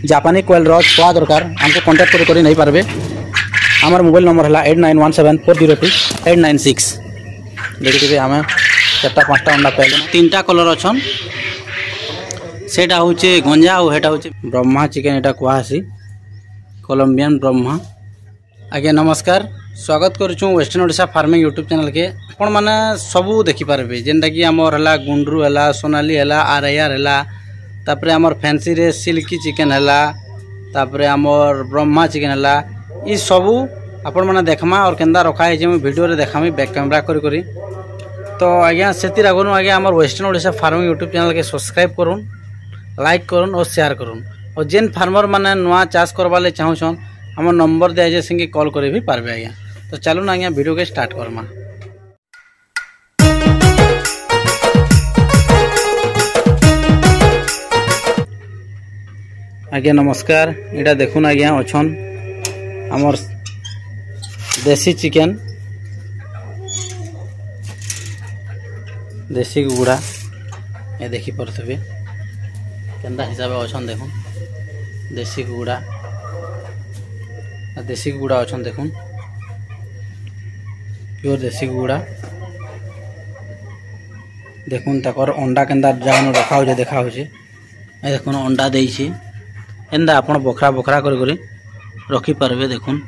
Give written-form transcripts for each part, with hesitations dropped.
जापानी कोयल छुआ दरकार हमको कांटेक्ट कर नहीं पारबे। आमर मोबाइल नंबर है 8917402896। देखिए आम 4-5टा अंडा पाइल 3टा कलर अच्छन सेटा हूँ गंजा और हेटा हूँ ब्रह्मा चिकेन एटा कहसी कोलंबियन ब्रह्मा। आज्ञा नमस्कार स्वागत करुँ western Odisha farming YouTube channel के आपण मैंने सबू देखिपारे जेनटा कि आमर है गुंड्रू है सोनाली है RIR है तापर आमर फैंसी रे सिल्की चिकेन है तापर आमर ब्रह्मा चिकेन है ये सबू आपण मैंने देखमा और केंदा रखा है वीडियो रे देखामी बैक कैमरा करी। तो आज्ञा से आगुन आज्ञा आमर western Odisha farming YouTube channel के सब्सक्राइब करूँ लाइक करूँ और शेयर करूँ और जेन फार्मर माने नुआ चाष करवाले चाहून आम नंबर दिया जाए से कॉल कर भी पारबे आज्ञा। तो चलो ना आज्ञा वीडियो के स्टार्ट करमा। आज्ञा नमस्कार इटा देखुन आज्ञा अच्छन आमर देसी चिकेन देसी गुड़ा ये देखी पारे केंदा हिसाब अच्छन देखुन देसी गुड़ा अच्छन देखुन प्योर देसी गुड़ा देखुन तकर अंडा केंदा जान रखा हो देखा हो देखुन अंडा देइछि एंदा आपण बखरा बखरा करी रखी पारबे। देखुन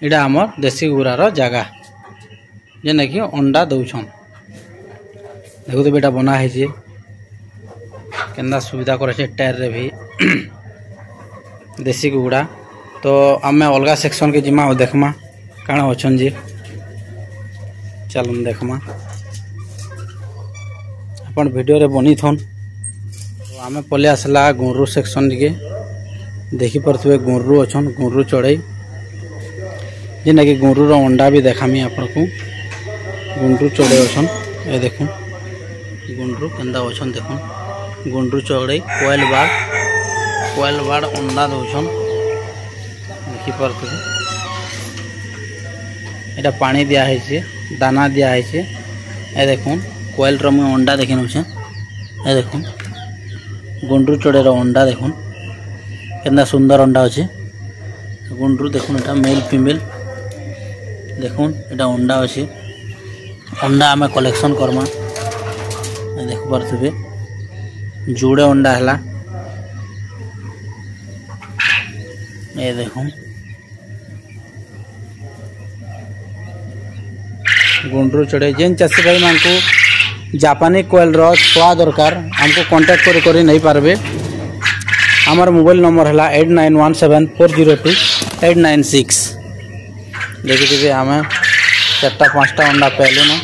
इटा आमर देसी गुड़ार जगह जेने कि अंडा दौछन देखु तो बेटा बना है केंदा सुविधा करे टायर रे भी देसी गुड़ा। तो आमे अलगा सेक्शन के जिमा देखमा काଣା अच्छन जी चलन देखमा अपन वीडियो रे बनी थन। तो आमे पले आसला गुंरू सेक्शन के देखी पारे गुंरू अच्छन गुंरू चढ़ई जेना कि गुंरू रो अंडा भी देखामी आपन को गुंरू चढ़ई अच्छन ए देखुन गुंरू केंदा अच्छन देखुन गुंरू चढ़ई कोयल बाड़ अंडा दौछन देखी पारे एटा पानी दिया है दाना दिया है ए देखुन कोयल रो मुझे अंडा देखी नौचे ए देखुन गुंड्रू चढ़े रो अंडा देखुन केंदा सुंदर अंडा अच्छे गुंड्रू देखुन एटा मेल फीमेल देखुन एटा अंडा अच्छे अंडा आमे कलेक्शन करमा देख पारे जोड़े अंडा है ये देखो गुंड्रू चढ़े जेन चाषी भाई मान को जापानी कोयल छुआ दरकार हमको कांटेक्ट कर नहीं पारबे। आमर मोबाइल नंबर है 8917402896। देखिए आम 4-5टा अंडा पाइलु ना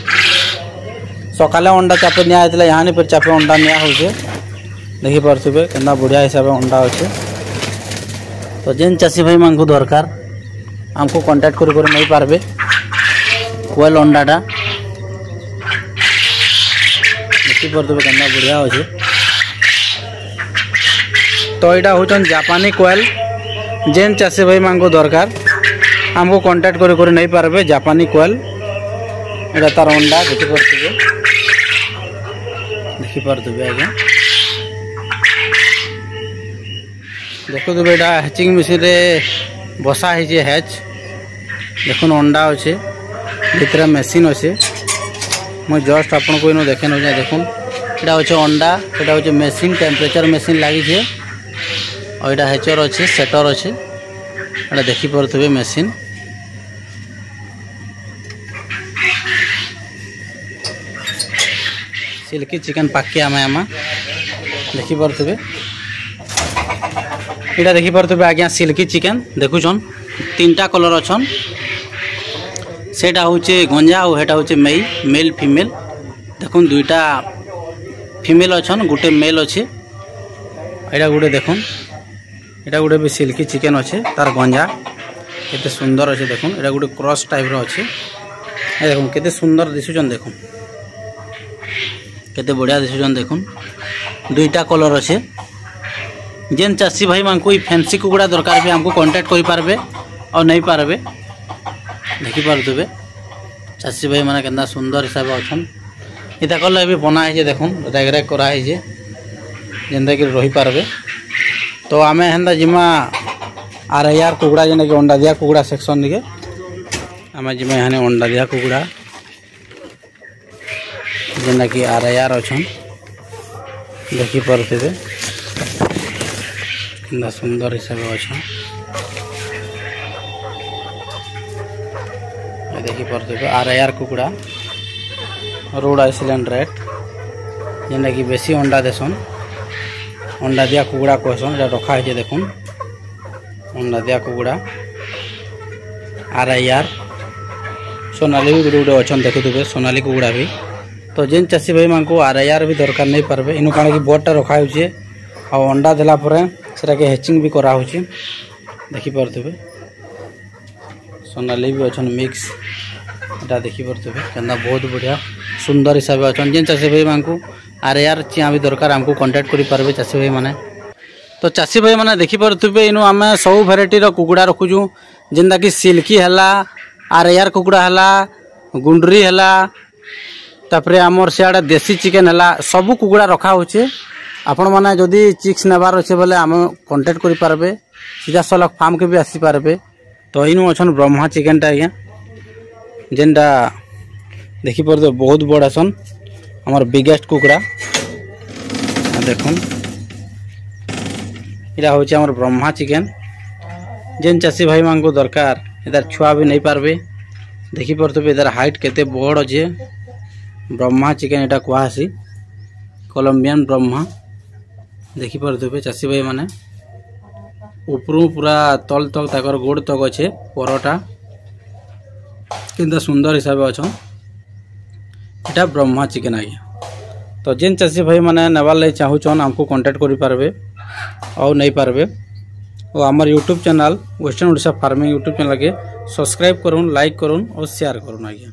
सकाले अंडा चापे निया यहाँ फिर चापे अंडा निया हो देखी पारे केंदा बढ़िया हिसाब अंडा अच्छे। तो जेन चाषी भाई मान को दरकार हमको कांटेक्ट कर नहीं पारबे कोयल अंडाटा देखी पारे केंदा बढ़िया अच्छे। तो यहाँ हूँ जापानी कोयल जेन चाषी भाई मान को दरकार हमको कांटेक्ट कर नहीं पारबे जापानी कोयल एटा तार अंडा देखी पारे आज्ञा देखो तो बेटा हैचिंग मशीन रे बसा है हैच देखुन अंडा अच्छे भीतर मेसीन अच्छे मैं जस्ट आपन को देखे न देखुन यहाँ अच्छे अंडा यहाँ हूँ मेसीन टेम्परेचर मेसीन लगी और यहाँ हेचर अच्छे सेटर अच्छे यहाँ देखी पारे मेसीन सिल्की चिकेन पाके आम देखी पारे इटा देखी पारे आज्ञा सिल्की चिकेन देखुन 3टा कलर अच्छन सेटा हूँ गंजा और हेटा हूँ मेल फीमेल देखुन 2टा फीमेल अच्छन गोटे मेल अच्छे यहाँ गोटे देखुन यहाँ गोटे भी सिल्की चिकेन अच्छे तार गंजा केते सुंदर अच्छे देखुन यहाँ गोटे क्रॉस टाइप रो अच्छे देखुन केते सुंदर दिशुचन देखुन केते बढ़िया दिशुचन देखुन 2टा कलर अच्छे जेन चाषी भाई मान को फैंसी कुकुड़ा दरकार भी हमको कांटेक्ट कर पारबे और नहीं पारबे देखी पारे चाषी भाई माने केंदा सुंदर हिसाब अच्छन इता कल भी बना है देखुन रेग रेग करा है जेनता कि रही पारबे तो आम हेन्ता जिमा RIR कुकुड़ा जेना कि अंडा दिया कुकुड़ा सेक्शन निके आम जिमा यहाँ अंडा दिया कुकुड़ा जेना कि RIR अच्छन देखी पारे सुंदर हिसाब अच्छा देखी पारे RIR कुकुड़ा रोड आइसलैंड रेट जेना कि बेसी अंडा देसन अंडा दिया कुकुड़ा कहसन रखा है देखुन अंडा दिया कुकुड़ा RIR सोनाली भी गोटे गोटे अच्छा देखुवे सोनाली कुकुड़ा भी तो जेन चाषी भाई मान को RIR भी दरकार नहीं पारबे इनु काण कि बोर्डटा रखा होचे आ अंडा देला परे सेटा के हैचिंग भी करा होचे देखि परथबे सोनाली भी अच्छा मिक्स एटा देखि परथबे केना बहुत बढ़िया सुंदर हिसाब अच्छा जेन चाषी भाई मान को RIR चिया भी दरकार हमको कांटेक्ट करि पारबे चाषी भाई माने तो चाषी भाई माने देखि परथबे इनु आमे सब वेराइटी रो कुकुड़ा रखुजु जेंदा कि सिल्की हला RIR कुकुड़ा हला गुंडरी हला तापरे आमर सियाडे देसी चिकेन हला सब कुकुड़ा रखा होचे आपण माने जदी चिक्स नेबार अच्छे बोले आम कांटेक्ट करि पारबे सीधा सलख फार्म के भी आसी पारबे तो इनु अछन ब्रह्मा चिकेन टा आज्ञा जेनटा देखि परदे बहुत बड़ असन हमर बिगेस्ट कुकुड़ा देखुन इरा होचे हमर ब्रह्मा चिकेन जेन चासी भाई मान को दरकार इधर छुआ भी नहीं पारबे देखि परतबे इधर हाइट केते बड़ अच्छे ब्रह्मा चिकेन एटा कुआसी कोलंबियन ब्रह्मा देखि परथबे चासी भाई माने ऊपरू पूरा तल तक ताकर गोड़ तक अच्छे परटा किंतु सुंदर हिसाब अच्छा एटा ब्रह्मा चिकेन आज्ञा तो जेन चासी भाई माने नेबार लई चाहूचन हमको कांटेक्ट करि पारबे और नहीं पारबे और हमार YouTube channel western Odisha farming YouTube channel के सब्सक्राइब करूँ लाइक करूँ और शेयर करूँ आज्ञा।